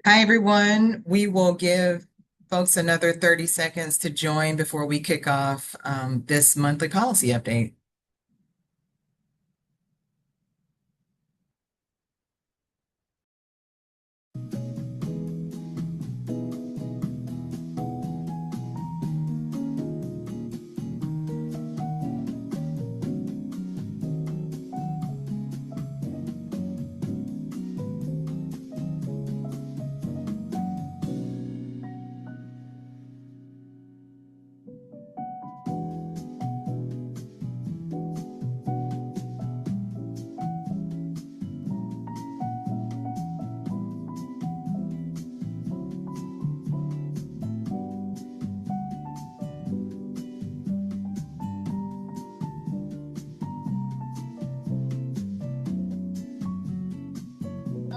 Hi, everyone. We will give folks another 30 seconds to join before we kick off this monthly policy update.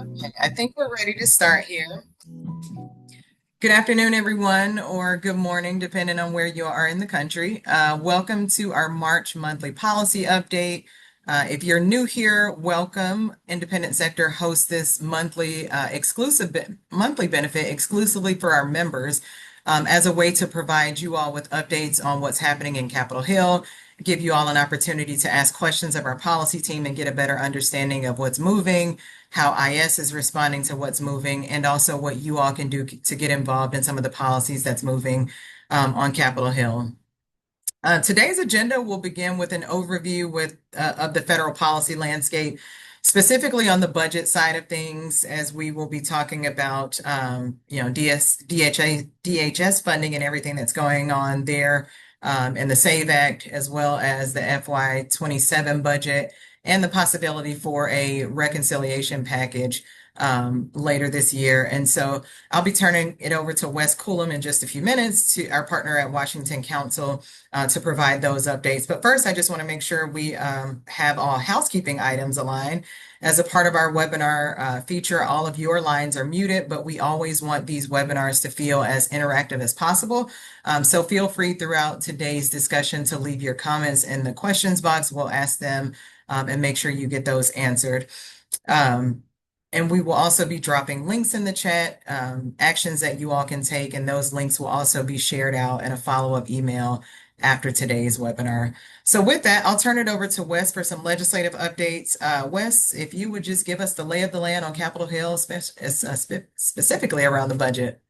Okay, I think we're ready to start here. Good afternoon, everyone, or good morning, depending on where you are in the country. Welcome to our March monthly policy update. If you're new here, welcome. Independent Sector hosts this monthly monthly benefit exclusively for our members as a way to provide you all with updates on what's happening in Capitol Hill, give you all an opportunity to ask questions of our policy team and get a better understanding of what's moving, how IS is responding to what's moving, and also what you all can do to get involved in some of the policies that's moving on Capitol Hill. Today's agenda will begin with an overview of the federal policy landscape, specifically on the budget side of things, as we will be talking about, DHS funding and everything that's going on there, and the SAVE Act, as well as the FY27 budget and the possibility for a reconciliation package later this year. And so I'll be turning it over to Wes Coolum in just a few minutes, to our partner at Washington Council, to provide those updates. But first, I just want to make sure we have all housekeeping items aligned. As a part of our webinar feature, all of your lines are muted, but we always want these webinars to feel as interactive as possible. So feel free throughout today's discussion to leave your comments in the questions box. We'll ask them and make sure you get those answered. And we will also be dropping links in the chat, actions that you all can take, and those links will also be shared out in a follow-up email after today's webinar. So with that, I'll turn it over to Wes for some legislative updates. Wes, if you would just give us the lay of the land on Capitol Hill, specifically around the budget.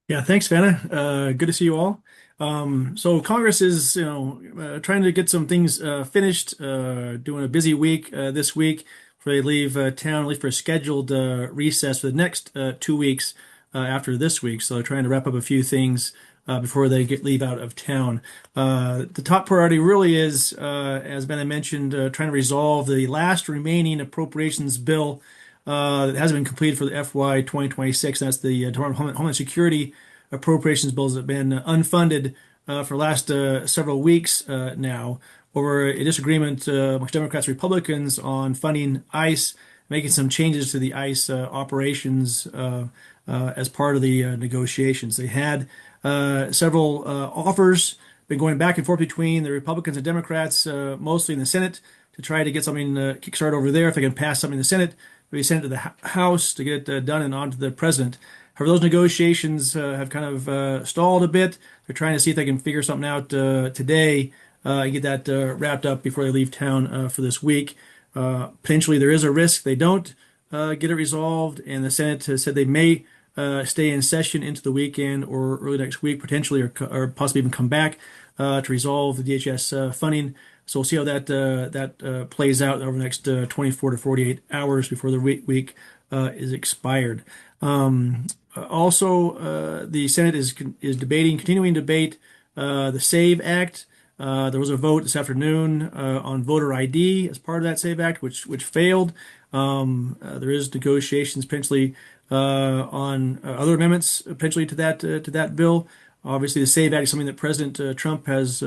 Yeah, thanks, Vanna. Good to see you all. So Congress is, trying to get some things finished. Doing a busy week this week before they leave town, at least for a scheduled recess for the next 2 weeks after this week. So they're trying to wrap up a few things before they leave out of town. The top priority really is, as Vanna mentioned, trying to resolve the last remaining appropriations bill that hasn't been completed for the FY 2026. That's the Department of Homeland Security appropriations bills that have been unfunded for the last several weeks now over a disagreement amongst Democrats and Republicans on funding ICE, making some changes to the ICE operations as part of the negotiations. They had several offers been going back and forth between the Republicans and Democrats, mostly in the Senate, to try to get something kickstarted over there. If they can pass something in the Senate, maybe send it to the House to get it done and on to the president. However, those negotiations have kind of stalled a bit. They're trying to see if they can figure something out today and get that wrapped up before they leave town for this week. Potentially, there is a risk they don't get it resolved, and the Senate has said they may stay in session into the weekend or early next week, potentially, or possibly even come back to resolve the DHS funding. So we'll see how that plays out over the next 24 to 48 hours before the week is expired. Also, the Senate is continuing to debate the SAVE Act. There was a vote this afternoon on voter ID as part of that SAVE Act, which failed. There is negotiations potentially on other amendments potentially to that bill. Obviously, the SAVE Act is something that President Trump has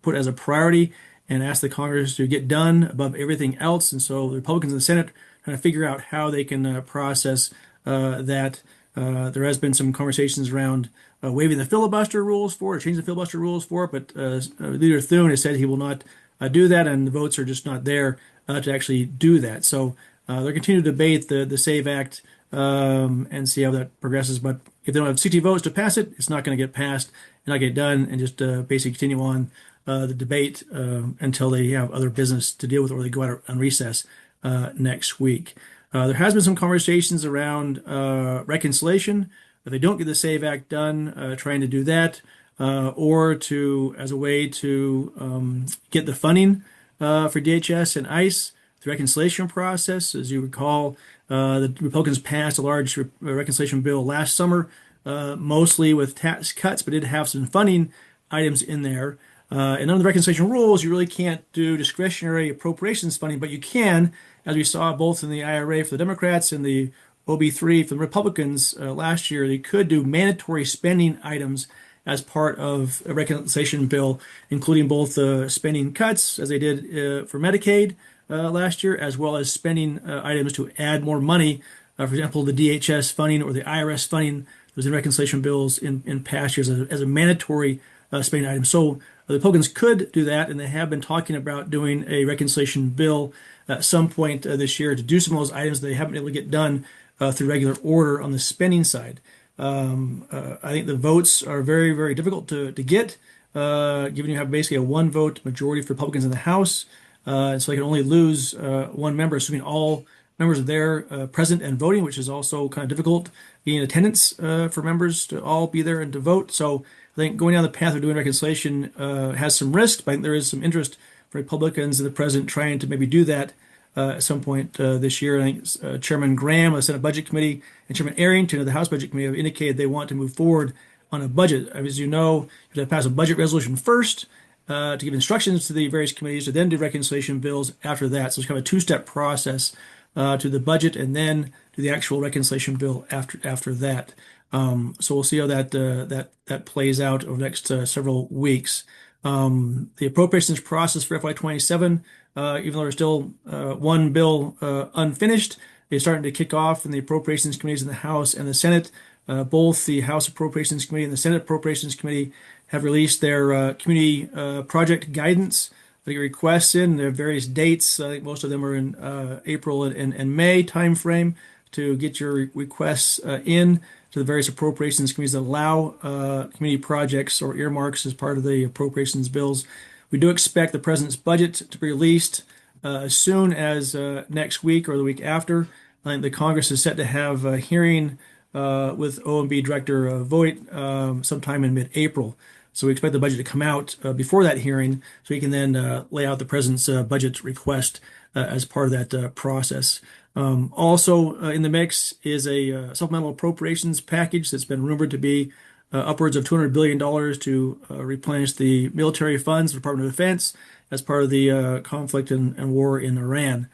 put as a priority and asked the Congress to get done above everything else. And so the Republicans in the Senate trying to figure out how they can process that. There has been some conversations around waiving the filibuster rules for it, changing the filibuster rules for it, but Leader Thune has said he will not do that, and the votes are just not there to actually do that. So they're continuing to debate the SAVE Act and see how that progresses. But if they don't have 60 votes to pass it, it's not going to get passed and not get done, and just basically continue on the debate until they have other business to deal with, or they go out on recess next week. There has been some conversations around reconciliation. If they don't get the SAVE Act done, trying to do that, or to as a way to get the funding for DHS and ICE, the reconciliation process. As you recall, the Republicans passed a large reconciliation bill last summer, mostly with tax cuts, but did have some funding items in there. And under the reconciliation rules, you really can't do discretionary appropriations funding, but you can, as we saw both in the IRA for the Democrats and the OB3 for the Republicans last year, they could do mandatory spending items as part of a reconciliation bill, including both spending cuts, as they did for Medicaid last year, as well as spending items to add more money. For example, the DHS funding or the IRS funding was in reconciliation bills in past years as a mandatory spending item. So the Republicans could do that, and they have been talking about doing a reconciliation bill at some point this year to do some of those items that they haven't been able to get done through regular order on the spending side. I think the votes are very, very difficult to get, given you have basically a one vote majority for Republicans in the House. And so they can only lose one member, assuming all members are there present and voting, which is also kind of difficult getting attendance for members to all be there and to vote. So I think going down the path of doing reconciliation has some risk, but I think there is some interest for Republicans and the president trying to maybe do that at some point this year. I think Chairman Graham of the Senate Budget Committee and Chairman Arrington of the House Budget Committee have indicated they want to move forward on a budget. As you know, you have to pass a budget resolution first to give instructions to the various committees to then do reconciliation bills after that. So it's kind of a two-step process to the budget and then to the actual reconciliation bill after that. So we'll see how that plays out over the next several weeks. The appropriations process for FY27, even though there's still one bill unfinished, is starting to kick off in the appropriations committees in the House and the Senate. Both the House Appropriations Committee and the Senate Appropriations Committee have released their community project guidance. They get requests in. There are various dates. I think most of them are in April and May timeframe to get your requests in to the various appropriations committees that allow community projects or earmarks as part of the appropriations bills. We do expect the president's budget to be released as soon as next week or the week after. I think the Congress is set to have a hearing with OMB Director Voigt sometime in mid-April. So we expect the budget to come out before that hearing so he can then lay out the president's budget request as part of that process. Also in the mix is a supplemental appropriations package that's been rumored to be upwards of $200 billion to replenish the military funds of the Department of Defense as part of the conflict and war in Iran.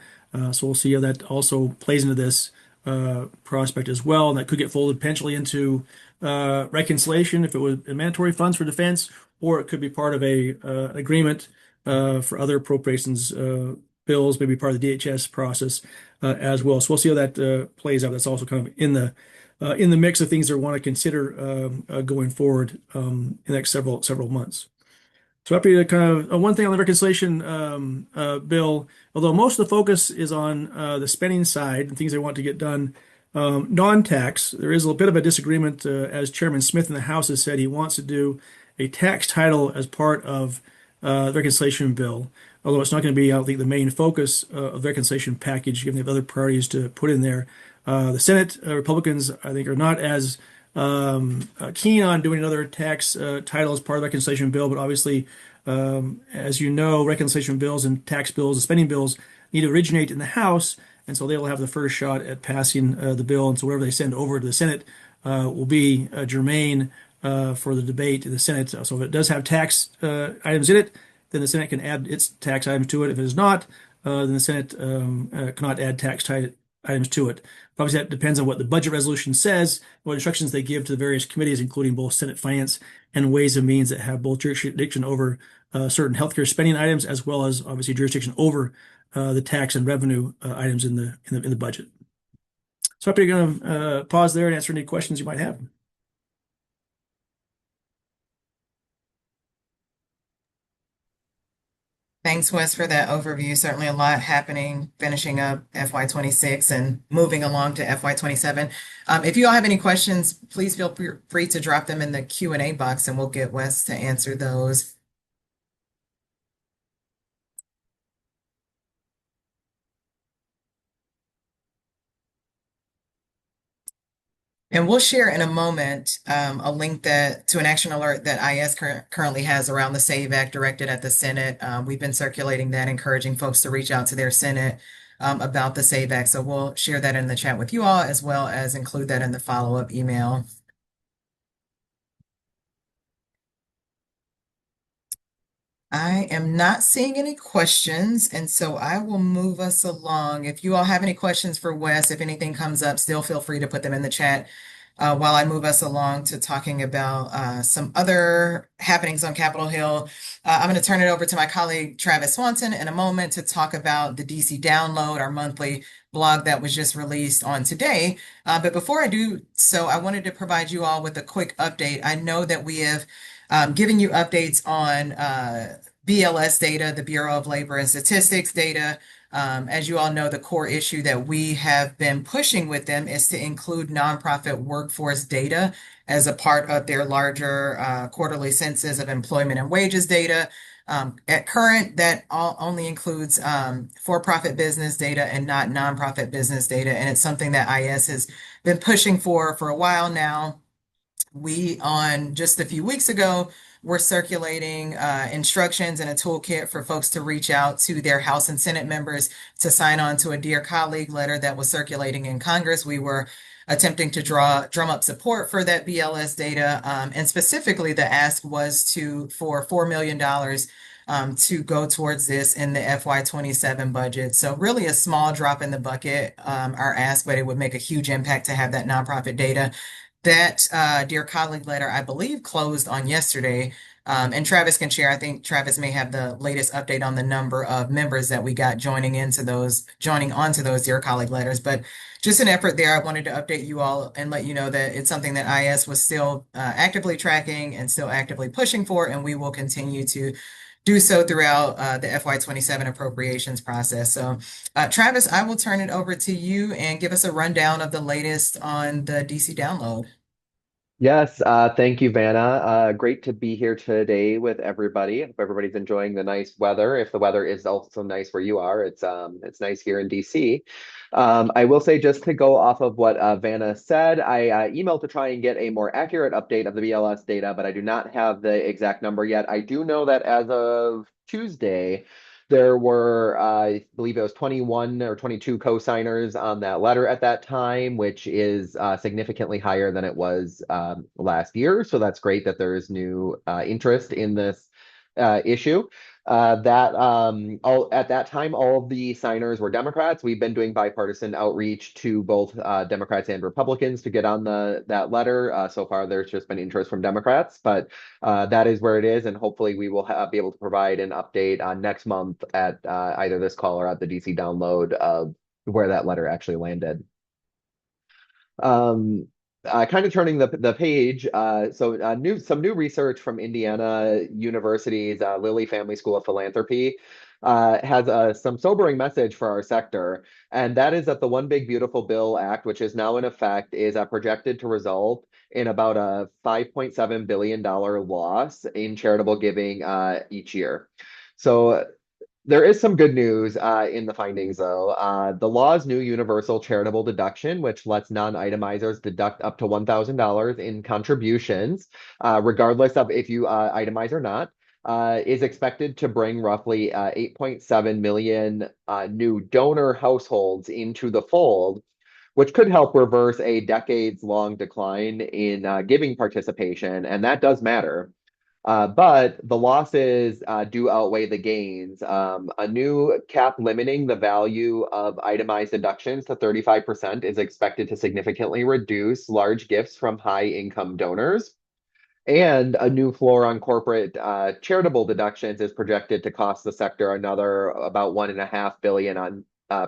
So we'll see how that also plays into this prospect as well. And that could get folded potentially into reconciliation if it was mandatory funds for defense, or it could be part of a agreement for other appropriations bills, maybe part of the DHS process as well. So we'll see how that plays out. That's also kind of in the mix of things that we want to consider going forward in the next several months. So happy to kind of one thing on the reconciliation bill, although most of the focus is on the spending side and things they want to get done non-tax, there is a bit of a disagreement as Chairman Smith in the House has said he wants to do a tax title as part of the reconciliation bill, although it's not going to be, I don't think, the main focus of the reconciliation package, given they have other priorities to put in there. The Senate Republicans, I think, are not as keen on doing another tax title as part of the reconciliation bill, but obviously, as you know, reconciliation bills and tax bills and spending bills need to originate in the House, and so they will have the first shot at passing the bill. And so whatever they send over to the Senate will be germane for the debate in the Senate. So if it does have tax items in it, then the Senate can add its tax items to it. If it is not, then the Senate cannot add items to it. But obviously, that depends on what the budget resolution says, what instructions they give to the various committees, including both Senate Finance and Ways and Means that have both jurisdiction over certain healthcare spending items, as well as obviously jurisdiction over the tax and revenue items in the budget. So I'm going to pause there and answer any questions you might have. Thanks, Wes, for that overview. Certainly a lot happening, finishing up FY26 and moving along to FY27. If you all have any questions, please feel free to drop them in the Q&A box and we'll get Wes to answer those. And we'll share in a moment a link to an action alert that IS currently has around the SAVE Act directed at the Senate. We've been circulating that, encouraging folks to reach out to their Senate about the SAVE Act. So we'll share that in the chat with you all, as well as include that in the follow-up email. I am not seeing any questions, and so I will move us along. If you all have any questions for Wes, if anything comes up, still feel free to put them in the chat while I move us along to talking about some other happenings on Capitol Hill. I'm going to turn it over to my colleague Travis Swanson in a moment to talk about the DC Download, our monthly blog that was just released on today. But before I do so, I wanted to provide you all with a quick update. I know that we have giving you updates on BLS data, the Bureau of Labor and Statistics data. As you all know, the core issue that we have been pushing with them is to include nonprofit workforce data as a part of their larger quarterly census of employment and wages data. At current, that only includes for-profit business data and not nonprofit business data. And it's something that IS has been pushing for a while now. We, on just a few weeks ago, were circulating instructions and a toolkit for folks to reach out to their House and Senate members to sign on to a Dear Colleague letter that was circulating in Congress. We were attempting to drum up support for that BLS data, and specifically the ask was for $4 million to go towards this in the FY27 budget. So really a small drop in the bucket, our ask, but it would make a huge impact to have that nonprofit data. That Dear Colleague letter, I believe, closed on yesterday. And Travis can share. I think Travis may have the latest update on the number of members that we got joining onto those Dear Colleague letters. But just an effort there. I wanted to update you all and let you know that it's something that IS was still actively tracking and still actively pushing for, and we will continue to do so throughout the FY27 appropriations process. So, Travis, I will turn it over to you and give us a rundown of the latest on the DC download. Yes, thank you, Vanna. Great to be here today with everybody. Hope everybody's enjoying the nice weather. If the weather is also nice where you are, it's nice here in DC. I will say, just to go off of what Vanna said, I emailed to try and get a more accurate update of the BLS data, but I do not have the exact number yet. I do know that as of Tuesday, there were, I believe it was 21 or 22 co-signers on that letter at that time, which is significantly higher than it was last year. So that's great that there is new interest in this issue. At that time, all of the signers were Democrats. We've been doing bipartisan outreach to both Democrats and Republicans to get on that letter. So far, there's just been interest from Democrats, but that is where it is, and hopefully we will be able to provide an update on next month at either this call or at the DC download of where that letter actually landed. Kind of turning the page, some new research from Indiana University's Lilly Family School of Philanthropy has some sobering message for our sector, and that is that the One Big Beautiful Bill Act, which is now in effect, is projected to result in about a $5.7 billion loss in charitable giving each year. So there is some good news in the findings, though. The law's new universal charitable deduction, which lets non-itemizers deduct up to $1,000 in contributions, regardless of if you itemize or not, is expected to bring roughly 8.7 million new donor households into the fold, which could help reverse a decades-long decline in giving participation, and that does matter. But the losses do outweigh the gains. A new cap limiting the value of itemized deductions to 35% is expected to significantly reduce large gifts from high-income donors. And a new floor on corporate charitable deductions is projected to cost the sector another about $1.5 billion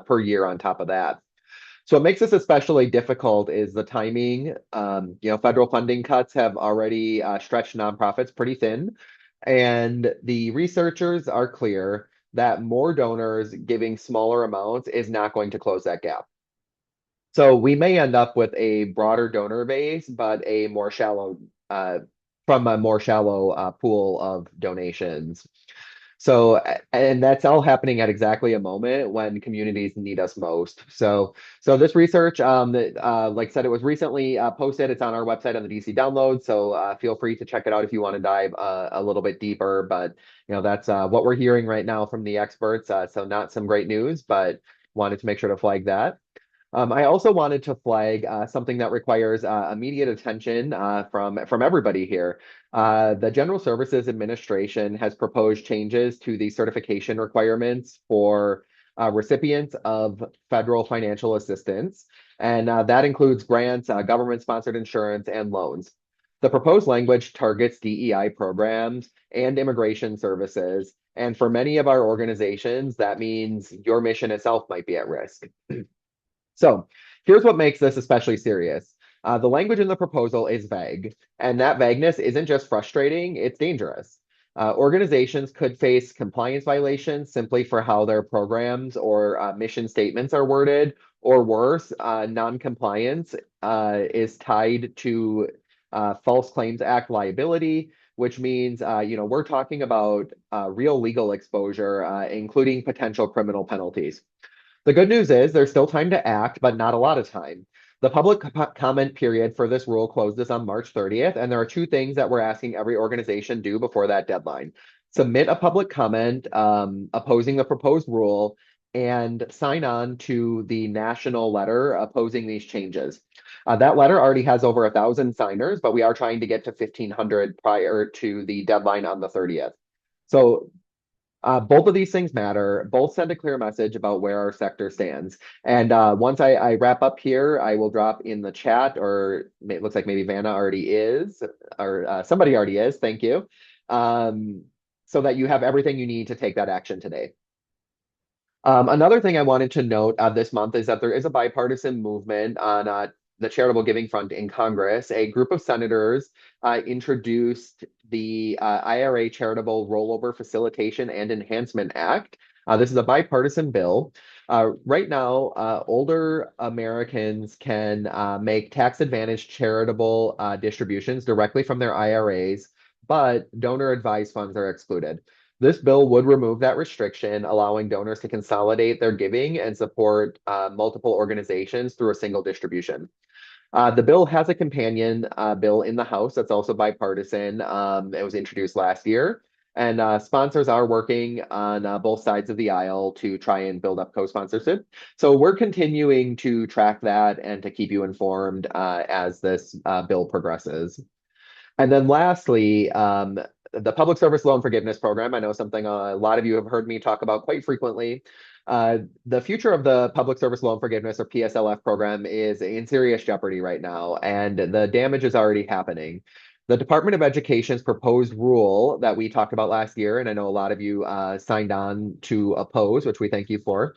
per year on top of that. So what makes this especially difficult is the timing. Federal funding cuts have already stretched nonprofits pretty thin, and the researchers are clear. that more donors giving smaller amounts is not going to close that gap. So we may end up with a broader donor base, but a more shallow, from a more shallow pool of donations. So, and that's all happening at exactly a moment when communities need us most. So this research, like I said, it was recently posted. It's on our website on the DC Download. So feel free to check it out if you want to dive a little bit deeper. But that's what we're hearing right now from the experts. So not some great news, but wanted to make sure to flag that. I also wanted to flag something that requires immediate attention from everybody here. The General Services Administration has proposed changes to the certification requirements for recipients of federal financial assistance, and that includes grants, government-sponsored insurance, and loans. The proposed language targets DEI programs and immigration services, and for many of our organizations, that means your mission itself might be at risk. So here's what makes this especially serious. The language in the proposal is vague, and that vagueness isn't just frustrating, it's dangerous. Organizations could face compliance violations simply for how their programs or mission statements are worded, or worse, non-compliance is tied to False Claims Act liability, which means we're talking about real legal exposure, including potential criminal penalties. The good news is there's still time to act, but not a lot of time. The public comment period for this rule closes on March 30th, and there are two things that we're asking every organization do before that deadline. Submit a public comment opposing the proposed rule and sign on to the national letter opposing these changes. That letter already has over 1,000 signers, but we are trying to get to 1,500 prior to the deadline on the 30th. So both of these things matter. Both send a clear message about where our sector stands. And once I wrap up here, I will drop in the chat, or it looks like maybe Vanna already is, or somebody already is. Thank you. So that you have everything you need to take that action today. Another thing I wanted to note this month is that there is a bipartisan movement on the charitable giving front in Congress. A group of senators introduced the IRA Charitable Rollover Facilitation and Enhancement Act. This is a bipartisan bill. Right now, older Americans can make tax-advantaged charitable distributions directly from their IRAs, but donor-advised funds are excluded. This bill would remove that restriction, allowing donors to consolidate their giving and support multiple organizations through a single distribution. The bill has a companion bill in the House that's also bipartisan. It was introduced last year, and sponsors are working on both sides of the aisle to try and build up co-sponsorship. So we're continuing to track that and to keep you informed as this bill progresses. And then lastly, the Public Service Loan Forgiveness Program. I know something a lot of you have heard me talk about quite frequently. The future of the Public Service Loan Forgiveness, or PSLF program, is in serious jeopardy right now, and the damage is already happening. The Department of Education's proposed rule that we talked about last year, and I know a lot of you signed on to oppose, which we thank you for,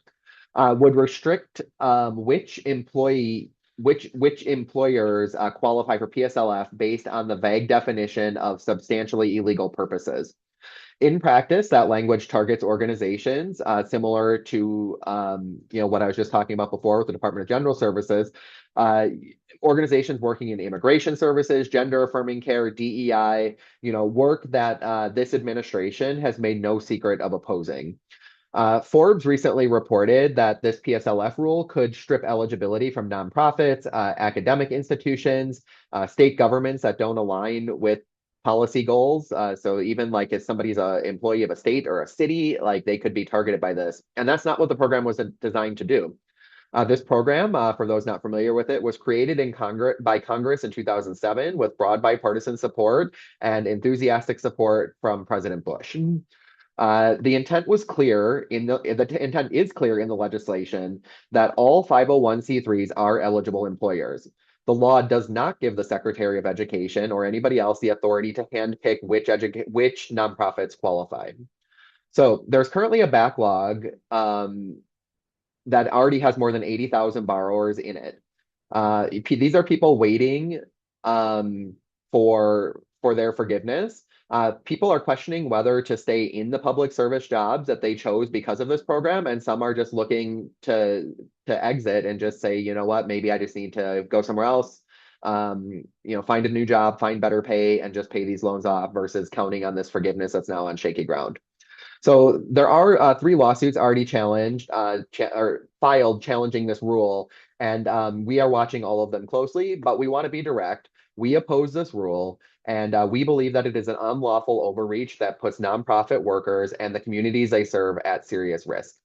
would restrict which employers qualify for PSLF based on the vague definition of substantially illegal purposes. In practice, that language targets organizations similar to what I was just talking about before with the Department of General Services, organizations working in immigration services, gender affirming care, DEI, work that this administration has made no secret of opposing. Forbes recently reported that this PSLF rule could strip eligibility from nonprofits, academic institutions, state governments that don't align with policy goals. So even like if somebody's an employee of a state or a city, like they could be targeted by this. And that's not what the program was designed to do. This program, for those not familiar with it, was created by Congress in 2007 with broad bipartisan support and enthusiastic support from President Bush. The intent was clear the intent is clear in the legislation that all 501c3s are eligible employers. The law does not give the Secretary of Education or anybody else the authority to handpick which nonprofits qualify. So there's currently a backlog that already has more than 80,000 borrowers in it. These are people waiting for their forgiveness. People are questioning whether to stay in the public service jobs that they chose because of this program, and some are just looking to exit and just say, you know what, maybe I just need to go somewhere else, find a new job, find better pay, and just pay these loans off versus counting on this forgiveness that's now on shaky ground. So there are three lawsuits already challenged or filed challenging this rule, and we are watching all of them closely. But we want to be direct. We oppose this rule, and we believe that it is an unlawful overreach that puts nonprofit workers and the communities they serve at serious risk.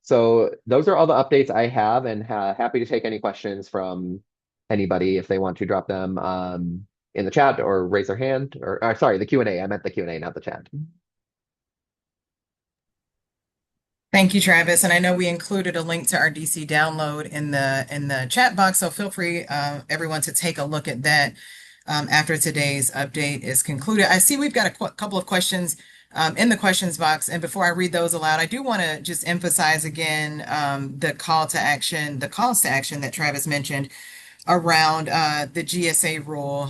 So those are all the updates I have, and happy to take any questions from anybody if they want to drop them in the chat or raise their hand. Or sorry, the Q&A. I meant the Q&A, not the chat. Thank you, Travis. And I know we included a link to our DC download in the chat box, so feel free, everyone, to take a look at that after today's update is concluded. I see we've got a couple of questions in the questions box, and before I read those aloud, I do want to just emphasize again the calls to action that Travis mentioned around the GSA rule.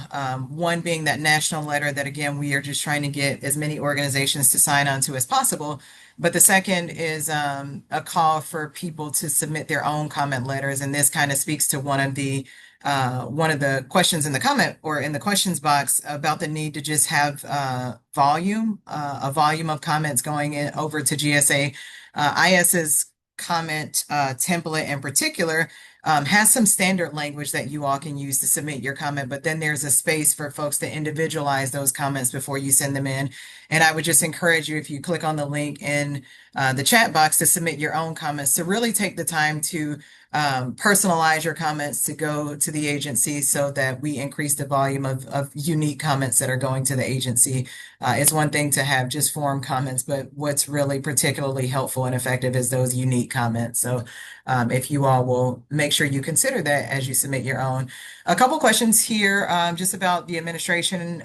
One being that national letter that, again, we are just trying to get as many organizations to sign on to as possible. But the second is a call for people to submit their own comment letters. And this kind of speaks to one of the questions in the comment or in the questions box about the need to just have a volume of comments going in over to GSA. IS's comment template in particular has some standard language that you all can use to submit your comment, but then there's a space for folks to individualize those comments before you send them in. And I would just encourage you, if you click on the link in the chat box, to submit your own comments, to really take the time to personalize your comments to go to the agency so that we increase the volume of unique comments that are going to the agency. It's one thing to have just form comments, but what's really particularly helpful and effective is those unique comments. So if you all will make sure you consider that as you submit your own. A couple questions here just about the administration.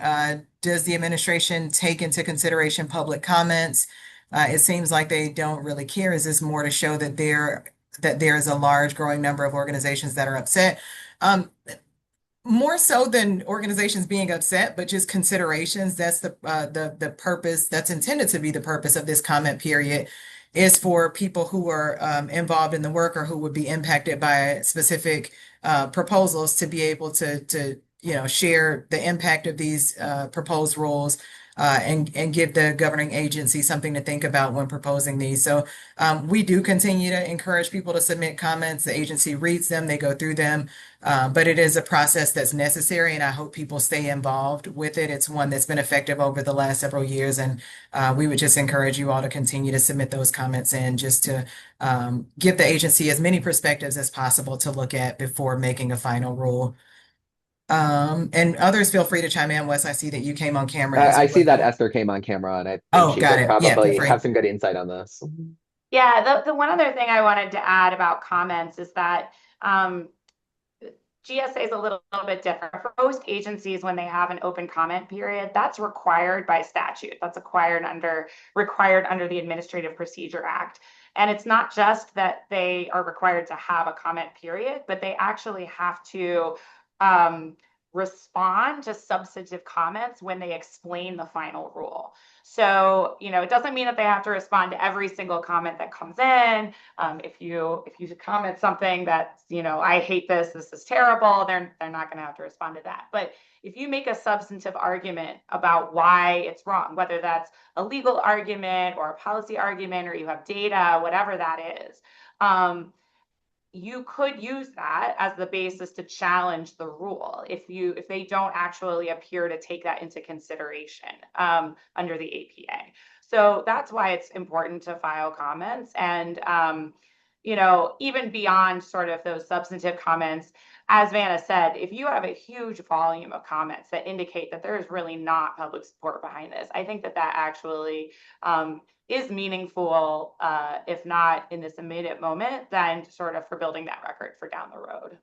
Does the administration take into consideration public comments? It seems like they don't really care. Is this more to show that there is a large growing number of organizations that are upset? More so than organizations being upset, but just considerations. That's the purpose that's intended to be the purpose of this comment period, is for people who are involved in the work or who would be impacted by specific proposals to be able to share the impact of these proposed rules and give the governing agency something to think about when proposing these. So we do continue to encourage people to submit comments. The agency reads them, they go through them, but it is a process that's necessary, and I hope people stay involved with it. It's one that's been effective over the last several years, and we would just encourage you all to continue to submit those comments in, just to give the agency as many perspectives as possible to look at before making a final rule. And others, feel free to chime in. Wes, I see that you came on camera as I see that well. Esther came on camera, and I think Oh, she got could it. Yeah, feel probably free. have some good insight on this. Yeah, the one other thing I wanted to add about comments is that GSA is a little bit different. For most agencies, when they have an open comment period, that's required by statute. That's required under the Administrative Procedure Act. And it's not just that they are required to have a comment period, but they actually have to respond to substantive comments when they explain the final rule. So, it doesn't mean that they have to respond to every single comment that comes in. If you comment something that, I hate this is terrible, they're not going to have to respond to that. But if you make a substantive argument about why it's wrong, whether that's a legal argument or a policy argument, or you have data, whatever that is, you could use that as the basis to challenge the rule if they don't actually appear to take that into consideration under the APA. So that's why it's important to file comments. And even beyond sort of those substantive comments, as Vanna said, if you have a huge volume of comments that indicate that there is really not public support behind this, I think that actually is meaningful, if not in this immediate moment, then sort of for building that record for down the road.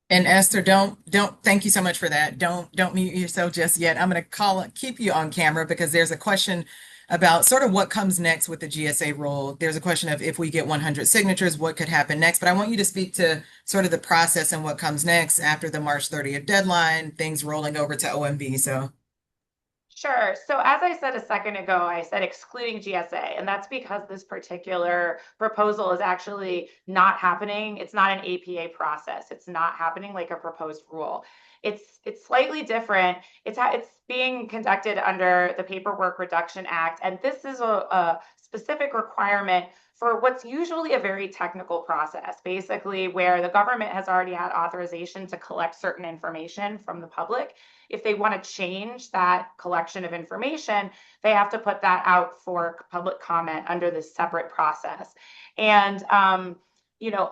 And Esther, thank you so much for that. Don't mute yourself just yet. I'm going to keep you on camera because there's a question about sort of what comes next with the GSA rule. There's a question of, if we get 100 signatures, what could happen next? But I want you to speak to sort of the process and what comes next after the March 30th deadline, things rolling over to OMB. So Sure. So as I said a second ago, I said excluding GSA, and that's because this particular proposal is actually not happening. It's not an APA process. It's not happening like a proposed rule. It's slightly different. It's being conducted under the Paperwork Reduction Act, and this is a specific requirement for what's usually a very technical process, basically where the government has already had authorization to collect certain information from the public. If they want to change that collection of information, they have to put that out for public comment under this separate process. And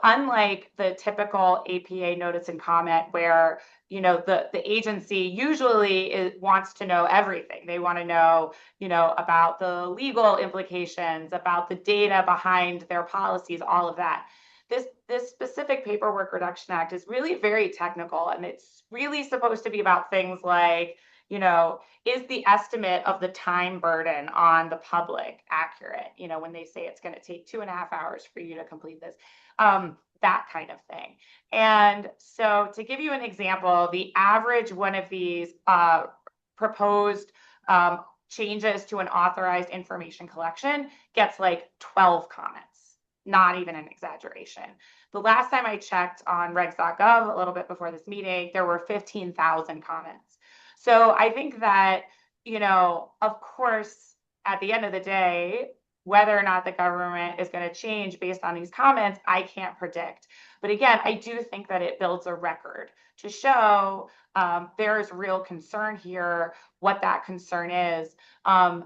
unlike the typical APA notice and comment where the agency usually wants to know everything. They want to know, about the legal implications, about the data behind their policies, all of that. This specific Paperwork Reduction Act is really very technical, and it's really supposed to be about things like, is the estimate of the time burden on the public accurate? When they say it's going to take 2.5 hours for you to complete this, that kind of thing. And so to give you an example, the average one of these proposed changes to an authorized information collection gets like 12 comments, not even an exaggeration. The last time I checked on regs.gov a little bit before this meeting, there were 15,000 comments. So I think that, of course, at the end of the day, whether or not the government is going to change based on these comments, I can't predict. But again, I do think that it builds a record to show there is real concern here, what that concern is. And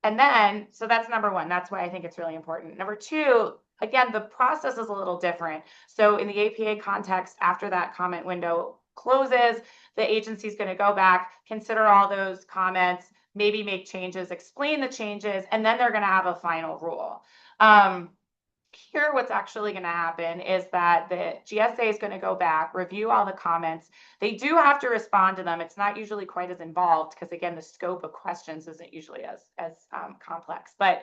then, so that's number one. That's why I think it's really important. Number two, again, the process is a little different. So in the APA context, after that comment window closes, the agency is going to go back, consider all those comments, maybe make changes, explain the changes, and then they're going to have a final rule. Here, what's actually going to happen is that the GSA is going to go back, review all the comments. They do have to respond to them. It's not usually quite as involved because, again, the scope of questions isn't usually as complex. But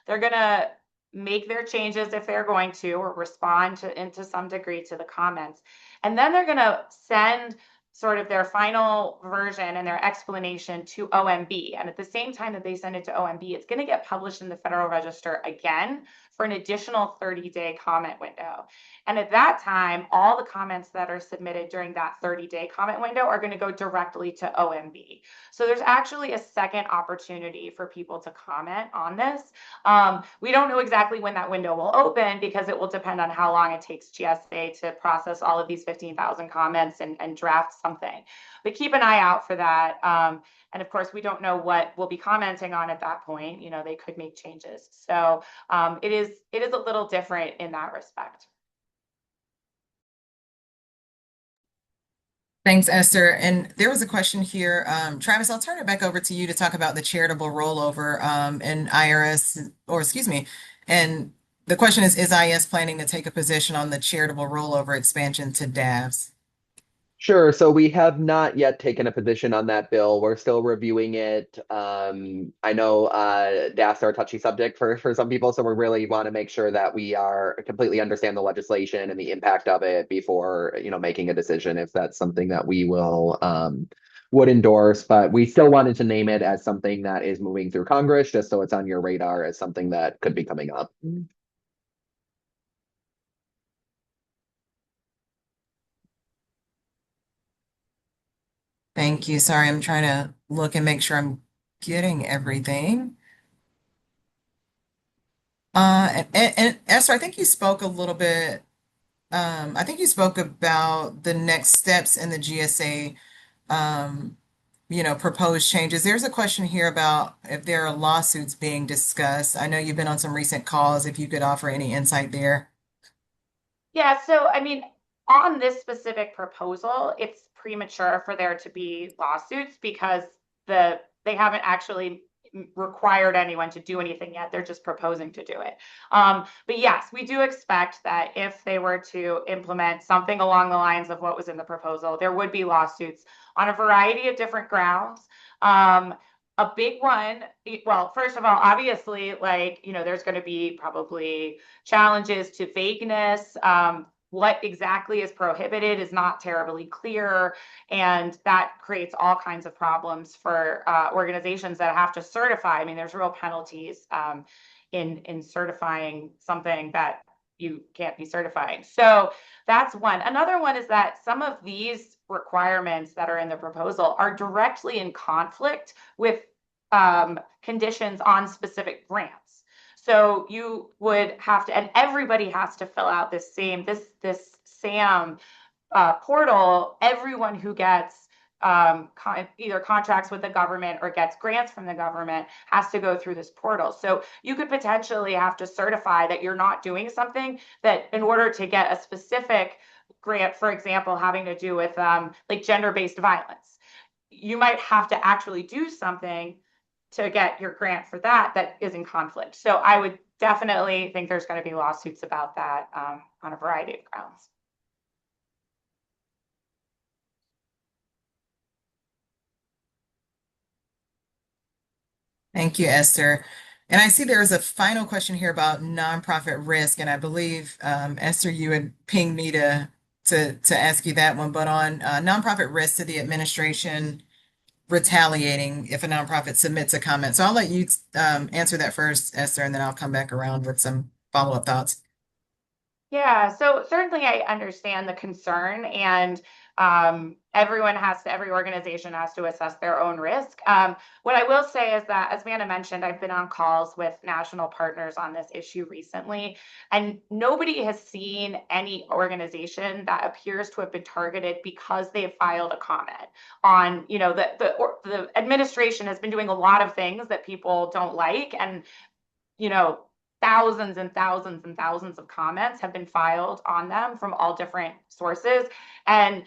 they're going to make their changes if they're going to, or respond to some degree to the comments. And then they're going to send sort of their final version and their explanation to OMB. And at the same time that they send it to OMB, it's going to get published in the Federal Register again for an additional 30-day comment window. And at that time, all the comments that are submitted during that 30-day comment window are going to go directly to OMB. So there's actually a second opportunity for people to comment on this. We don't know exactly when that window will open because it will depend on how long it takes GSA to process all of these 15,000 comments and draft something. But keep an eye out for that. And of course, we don't know what we'll be commenting on at that point. They could make changes. So it is a little different in that respect. Thanks, Esther. And there was a question here. Travis, I'll turn it back over to you to talk about the charitable rollover in IRS, or excuse me. And the question is IS planning to take a position on the charitable rollover expansion to DAVs? Sure. So we have not yet taken a position on that bill. We're still reviewing it. I know DAFs are a touchy subject for some people, so we really want to make sure that we are completely understand the legislation and the impact of it before making a decision if that's something that we would endorse. But we still wanted to name it as something that is moving through Congress, just so it's on your radar as something that could be coming up. Thank you. Sorry, I'm trying to look and make sure I'm getting everything. And Esther, I think you spoke a little bit. I think you spoke about the next steps in the GSA, proposed changes. There's a question here about if there are lawsuits being discussed. I know you've been on some recent calls. If you could offer any insight there. Yeah, so I mean, on this specific proposal, it's premature for there to be lawsuits because they haven't actually required anyone to do anything yet. They're just proposing to do it. But yes, we do expect that if they were to implement something along the lines of what was in the proposal, there would be lawsuits on a variety of different grounds. A big one, well, first of all, obviously, there's going to be probably challenges to vagueness, what exactly is prohibited is not terribly clear, and that creates all kinds of problems for organizations that have to certify. I mean, there's real penalties in certifying something that you can't be certifying. So that's one. Another one is that some of these requirements that are in the proposal are directly in conflict with conditions on specific grants. So you would have to, and everybody has to fill out this SAM portal. Everyone who gets either contracts with the government or gets grants from the government has to go through this portal. So you could potentially have to certify that you're not doing something that in order to get a specific grant, for example, having to do with like gender-based violence, you might have to actually do something to get your grant for that is in conflict. So I would definitely think there's going to be lawsuits about that on a variety of grounds. Thank you, Esther. And I see there is a final question here about nonprofit risk, and I believe Esther, you had pinged me to ask you that one. But on nonprofit risk to the administration retaliating if a nonprofit submits a comment. So I'll let you answer that first, Esther, and then I'll come back around with some follow-up thoughts. Yeah, so certainly I understand the concern, and every organization has to assess their own risk. What I will say is that, as Vanna mentioned, I've been on calls with national partners on this issue recently, and nobody has seen any organization that appears to have been targeted because they have filed a comment on, the administration has been doing a lot of things that people don't like, and you know, thousands and thousands and thousands of comments have been filed on them from all different sources. And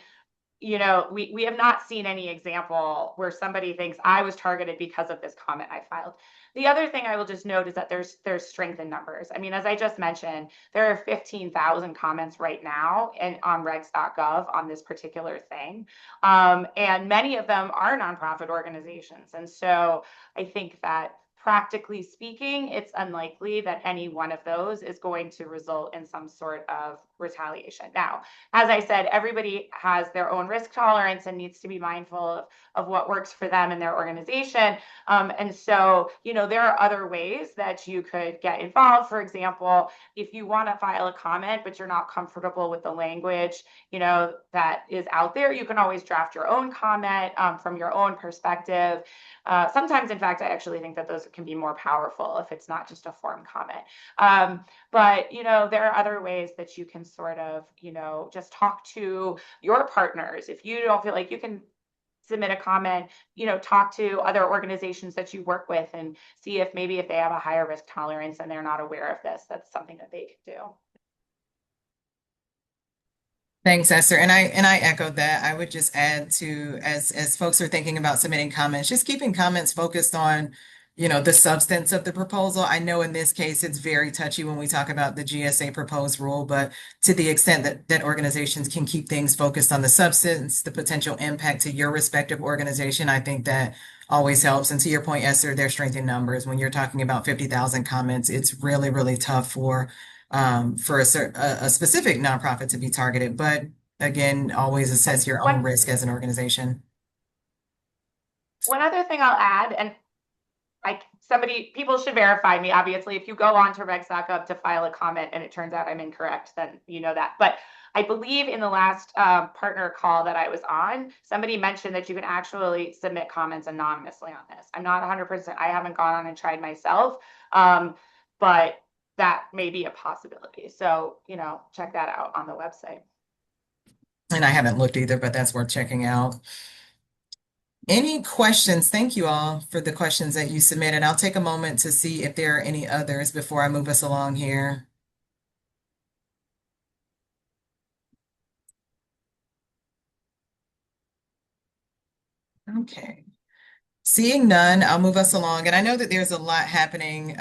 we have not seen any example where somebody thinks I was targeted because of this comment I filed. The other thing I will just note is that there's strength in numbers. I mean, as I just mentioned, there are 15,000 comments right now on regs.gov on this particular thing. And many of them are nonprofit organizations. And so I think that practically speaking, it's unlikely that any one of those is going to result in some sort of retaliation. Now, as I said, everybody has their own risk tolerance and needs to be mindful of what works for them and their organization. And so, there are other ways that you could get involved. For example, if you want to file a comment, but you're not comfortable with the language, that is out there, you can always draft your own comment from your own perspective. Sometimes, in fact, I actually think that those can be more powerful if it's not just a form comment. But, there are other ways that you can sort of, just talk to your partners. If you don't feel like you can submit a comment, talk to other organizations that you work with and see if maybe if they have a higher risk tolerance and they're not aware of this, that's something that they could do. Thanks, Esther. And I echoed that. I would just add to, as folks are thinking about submitting comments, just keeping comments focused on, the substance of the proposal. I know in this case, it's very touchy when we talk about the GSA proposed rule, but to the extent that organizations can keep things focused on the substance, the potential impact to your respective organization, I think that always helps. And to your point, Esther, there's strength in numbers. When you're talking about 50,000 comments, it's really, really tough for a specific nonprofit to be targeted. But again, always assess your own risk as an organization. One other thing I'll add, and people should verify me, obviously. If you go on to regs.gov to file a comment and it turns out I'm incorrect, then you know that. But I believe in the last partner call that I was on, somebody mentioned that you can actually submit comments anonymously on this. I'm not 100%, I haven't gone on and tried myself, but that may be a possibility. So, check that out on the website. And I haven't looked either, but that's worth checking out. Any questions? Thank you all for the questions that you submitted. I'll take a moment to see if there are any others before I move us along here. Okay. Seeing none, I'll move us along. And I know that there's a lot happening,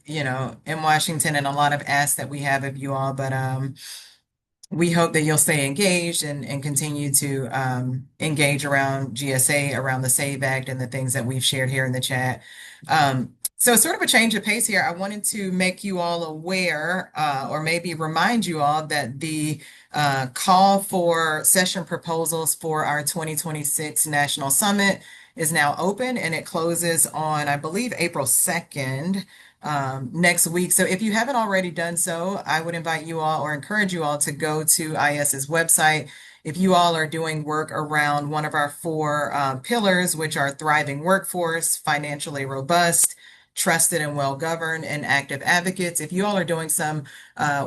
in Washington and a lot of asks that we have of you all, but we hope that you'll stay engaged and continue to engage around GSA, around the SAVE Act and the things that we've shared here in the chat. So sort of a change of pace here. I wanted to make you all aware, or maybe remind you all that the call for session proposals for our 2026 National Summit is now open and it closes on, I believe, April 2nd, next week. So if you haven't already done so, I would invite you all or encourage you all to go to IS's website. If you all are doing work around one of our four pillars, which are thriving workforce, financially robust, trusted and well governed, and active advocates. If you all are doing some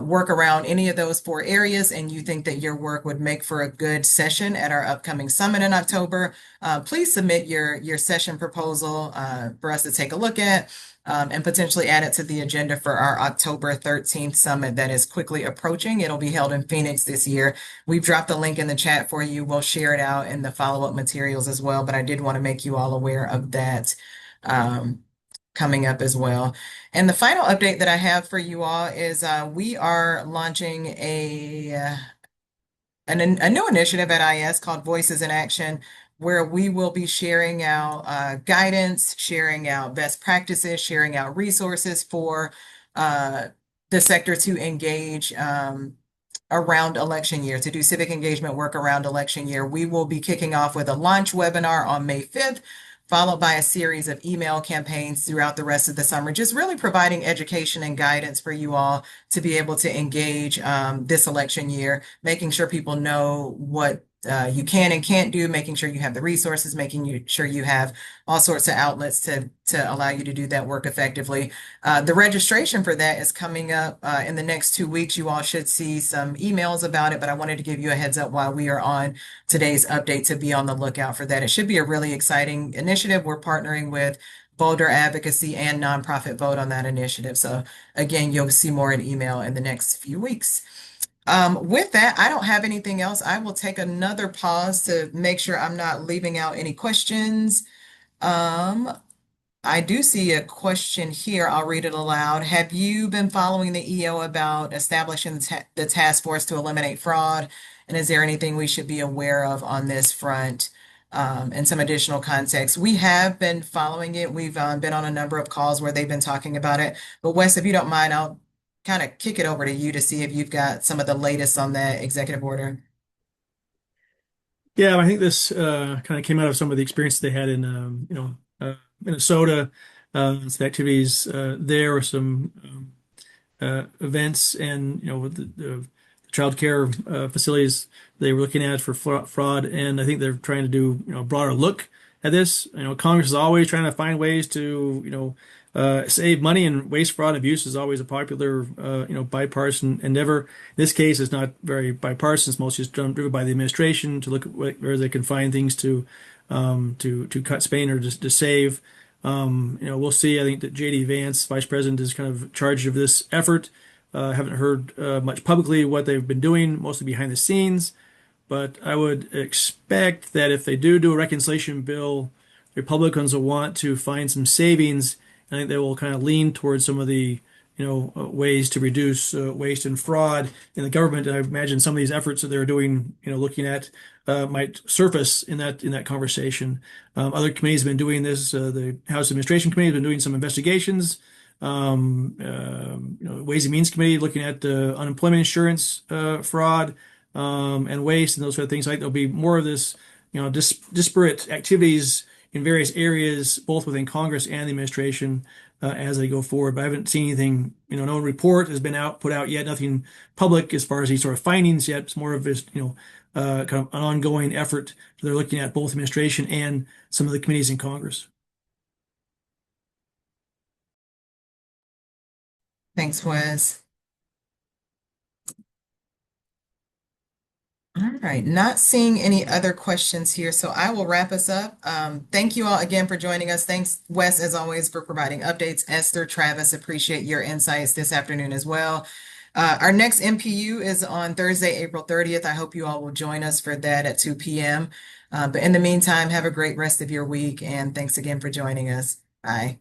work around any of those four areas and you think that your work would make for a good session at our upcoming summit in October, please submit your session proposal for us to take a look at. And potentially add it to the agenda for our October 13th summit that is quickly approaching. It'll be held in Phoenix this year. We've dropped the link in the chat for you. We'll share it out in the follow-up materials as well, but I did want to make you all aware of that. Coming up as well. And the final update that I have for you all is we are launching a new initiative at IS called Voices in Action, where we will be sharing out guidance, sharing out best practices, sharing out resources for the sector to engage around election year, to do civic engagement work around election year. We will be kicking off with a launch webinar on May 5th, followed by a series of email campaigns throughout the rest of the summer, just really providing education and guidance for you all to be able to engage this election year, making sure people know what you can and can't do, making sure you have the resources, sure you have all sorts of outlets to allow you to do that work effectively. The registration for that is coming up in the next 2 weeks. You all should see some emails about it, but I wanted to give you a heads up while we are on today's update to be on the lookout for that. It should be a really exciting initiative. We're partnering with Boulder Advocacy and Nonprofit Vote on that initiative. So again, you'll see more in email in the next few weeks. With that, I don't have anything else. I will take another pause to make sure I'm not leaving out any questions. I do see a question here. I'll read it aloud. Have you been following the EO about establishing the task force to eliminate fraud? And is there anything we should be aware of on this front? And some additional context. We have been following it. We've been on a number of calls where they've been talking about it. But Wes, if you don't mind, I'll kind of kick it over to you to see if you've got some of the latest on that executive order. Yeah, I think this kind of came out of some of the experience they had in Minnesota, some activities there, were some events, and with the child care facilities they were looking at for fraud, and I think they're trying to do a broader look at this. Congress is always trying to find ways to save money, and waste, fraud, and abuse is always a popular bipartisan endeavor. In this case, it's not very bipartisan. It's mostly just driven by the administration to look at where they can find things to cut spending or just to save. We'll see. I think that J.D. Vance, Vice President, is kind of charged of this effort. Haven't heard much publicly what they've been doing, mostly behind the scenes. But I would expect that if they do a reconciliation bill, Republicans will want to find some savings. I think they will kind of lean towards some of the ways to reduce waste and fraud in the government. And I imagine some of these efforts that they're doing, looking at, might surface in that conversation. Other committees have been doing this. The House Administration Committee has been doing some investigations. Ways and Means Committee looking at unemployment insurance fraud and waste and those sort of things. I think there'll be more of this, disparate activities in various areas, both within Congress and the administration, as they go forward. But I haven't seen anything, no report has been put out yet, nothing public as far as these sort of findings yet. It's more of this, kind of an ongoing effort. They're looking at both administration and some of the committees in Congress. Thanks, Wes. All right, not seeing any other questions here, so I will wrap us up. Thank you all again for joining us. Thanks, Wes, as always, for providing updates. Esther, Travis, appreciate your insights this afternoon as well. Our next MPU is on Thursday, April 30th. I hope you all will join us for that at 2 p.m. But in the meantime, have a great rest of your week, and thanks again for joining us. Bye.